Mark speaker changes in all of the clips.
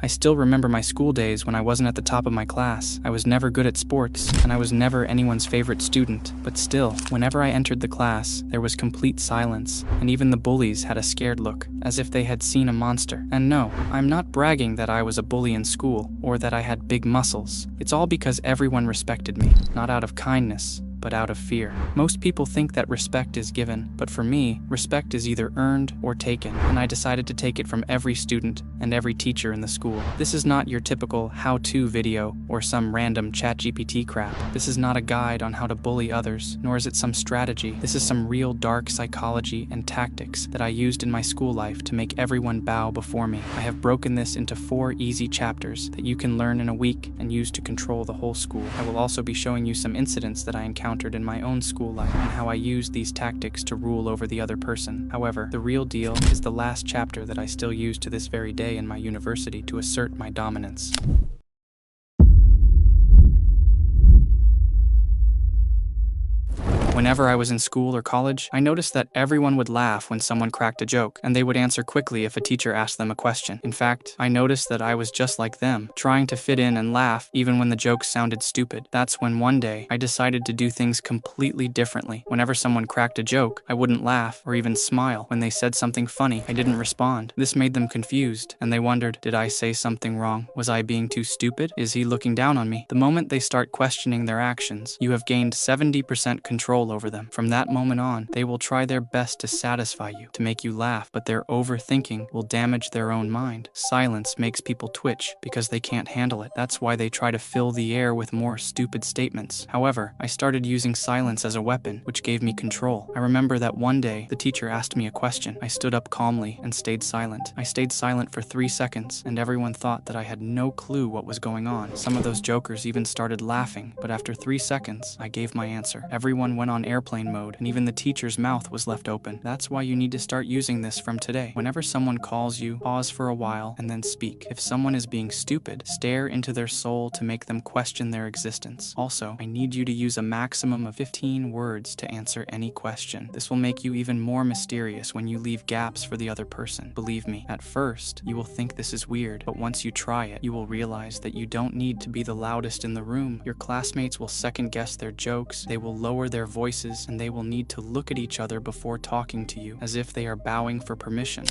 Speaker 1: I still remember my school days when I wasn't at the top of my class. I was never good at sports, and I was never anyone's favorite student. But still, whenever I entered the class, there was complete silence, and even the bullies had a scared look, as if they had seen a monster. And no, I'm not bragging that I was a bully in school, or that I had big muscles. It's all because everyone respected me, not out of kindness, but out of fear. Most people think that respect is given, but for me, respect is either earned or taken, and I decided to take it from every student and every teacher in the school. This is not your typical how-to video or some random ChatGPT crap. This is not a guide on how to bully others, nor is it some strategy. This is some real dark psychology and tactics that I used in my school life to make everyone bow before me. I have broken this into 4 easy chapters that you can learn in a week and use to control the whole school. I will also be showing you some incidents that I encountered in my own school life and how I used these tactics to rule over the other person. However, the real deal is the last chapter that I still use to this very day in my university to assert my dominance. Whenever I was in school or college, I noticed that everyone would laugh when someone cracked a joke, and they would answer quickly if a teacher asked them a question. In fact, I noticed that I was just like them, trying to fit in and laugh even when the joke sounded stupid. That's when one day, I decided to do things completely differently. Whenever someone cracked a joke, I wouldn't laugh or even smile. When they said something funny, I didn't respond. This made them confused, and they wondered, did I say something wrong? Was I being too stupid? Is he looking down on me? The moment they start questioning their actions, you have gained 70% control over them. From that moment on, they will try their best to satisfy you, to make you laugh, but their overthinking will damage their own mind. Silence makes people twitch because they can't handle it. That's why they try to fill the air with more stupid statements. However, I started using silence as a weapon, which gave me control. I remember that one day, the teacher asked me a question. I stood up calmly and stayed silent. I stayed silent for 3 seconds, and everyone thought that I had no clue what was going on. Some of those jokers even started laughing, but after 3 seconds, I gave my answer. Everyone went on airplane mode, and even the teacher's mouth was left open. That's why you need to start using this from today. Whenever someone calls you, pause for a while and then speak. If someone is being stupid, stare into their soul to make them question their existence. Also, I need you to use a maximum of 15 words to answer any question. This will make you even more mysterious when you leave gaps for the other person. Believe me, at first, you will think this is weird, but once you try it, you will realize that you don't need to be the loudest in the room. Your classmates will second guess their jokes, they will lower their voices, and they will need to look at each other before talking to you, as if they are bowing for permission.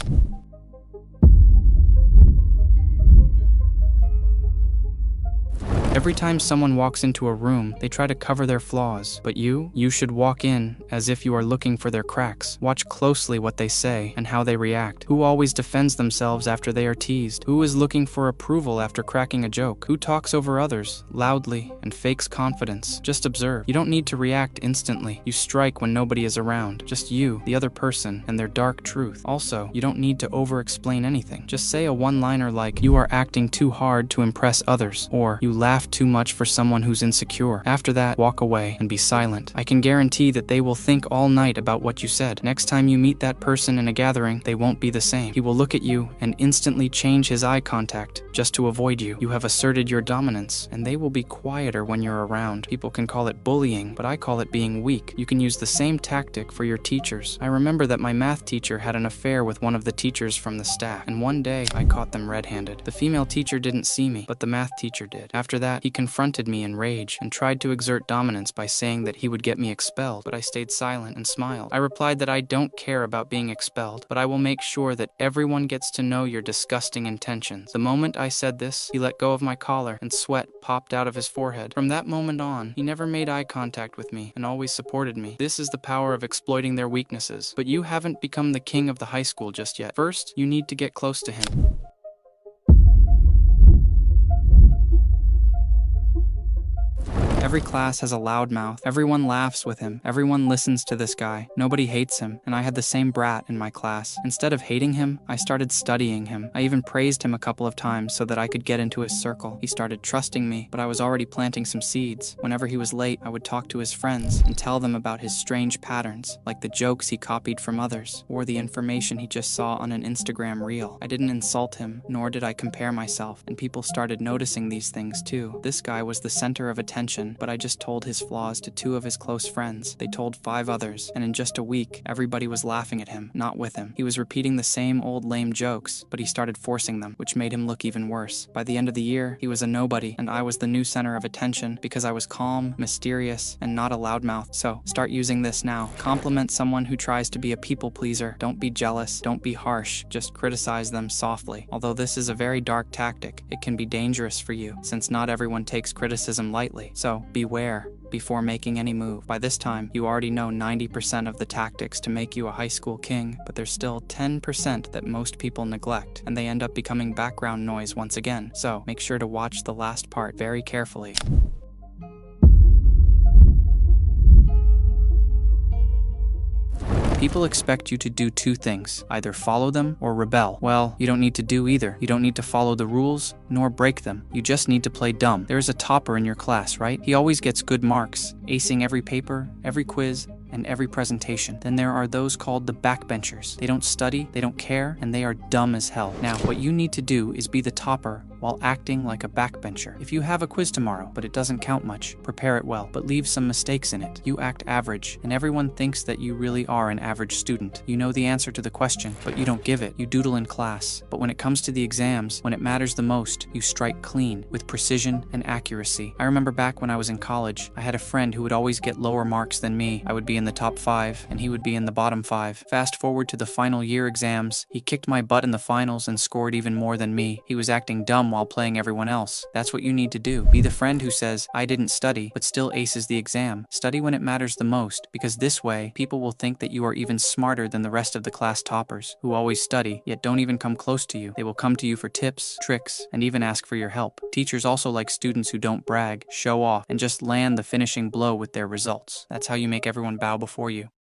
Speaker 1: Every time someone walks into a room, they try to cover their flaws, but you should walk in as if you are looking for their cracks. Watch closely what they say and how they react. Who always defends themselves after they are teased? Who is looking for approval after cracking a joke? Who talks over others loudly and fakes confidence? Just observe. You don't need to react instantly. You strike when nobody is around. Just you, the other person, and their dark truth. Also, you don't need to over-explain anything. Just say a one-liner like, "You are acting too hard to impress others," or "You laugh too much for someone who's insecure." After that, walk away and be silent. I can guarantee that they will think all night about what you said. Next time you meet that person in a gathering, they won't be the same. He will look at you and instantly change his eye contact just to avoid you. You have asserted your dominance, and they will be quieter when you're around. People can call it bullying, but I call it being weak. You can use the same tactic for your teachers. I remember that my math teacher had an affair with one of the teachers from the staff, and one day I caught them red-handed. The female teacher didn't see me, but the math teacher did. After that, he confronted me in rage and tried to exert dominance by saying that he would get me expelled, but I stayed silent and smiled. I replied that I don't care about being expelled, but I will make sure that everyone gets to know your disgusting intentions. The moment I said this, he let go of my collar and sweat popped out of his forehead. From that moment on, he never made eye contact with me and always supported me. This is the power of exploiting their weaknesses. But you haven't become the king of the high school just yet. First, you need to get close to him. Every class has a loudmouth. Everyone laughs with him. Everyone listens to this guy. Nobody hates him, and I had the same brat in my class. Instead of hating him, I started studying him. I even praised him a couple of times so that I could get into his circle. He started trusting me, but I was already planting some seeds. Whenever he was late, I would talk to his friends and tell them about his strange patterns, like the jokes he copied from others, or the information he just saw on an Instagram reel. I didn't insult him, nor did I compare myself, and people started noticing these things too. This guy was the center of attention, but I just told his flaws to 2 of his close friends. They told 5 others, and in just a week, everybody was laughing at him, not with him. He was repeating the same old lame jokes, but he started forcing them, which made him look even worse. By the end of the year, he was a nobody, and I was the new center of attention because I was calm, mysterious, and not a loudmouth. So, start using this now. Compliment someone who tries to be a people pleaser. Don't be jealous, don't be harsh, just criticize them softly. Although this is a very dark tactic, it can be dangerous for you, since not everyone takes criticism lightly. So, beware before making any move. By this time, you already know 90% of the tactics to make you a high school king, but there's still 10% that most people neglect, and they end up becoming background noise once again. So, make sure to watch the last part very carefully. People expect you to do 2 things, either follow them or rebel. Well, you don't need to do either. You don't need to follow the rules, nor break them. You just need to play dumb. There is a topper in your class, right? He always gets good marks, acing every paper, every quiz, and every presentation. Then there are those called the backbenchers. They don't study, they don't care, and they are dumb as hell. Now, what you need to do is be the topper while acting like a backbencher. If you have a quiz tomorrow, but it doesn't count much, prepare it well, but leave some mistakes in it. You act average, and everyone thinks that you really are an average student. You know the answer to the question, but you don't give it. You doodle in class. But when it comes to the exams, when it matters the most, you strike clean, with precision and accuracy. I remember back when I was in college, I had a friend who would always get lower marks than me. I would be in the top 5, and he would be in the bottom 5. Fast forward to the final year exams, he kicked my butt in the finals and scored even more than me. He was acting dumb while playing everyone else. That's what you need to do. Be the friend who says, I didn't study, but still aces the exam. Study when it matters the most, because this way, people will think that you are even smarter than the rest of the class toppers, who always study, yet don't even come close to you. They will come to you for tips, tricks, and even ask for your help. Teachers also like students who don't brag, show off, and just land the finishing blow with their results. That's how you make everyone bow before you.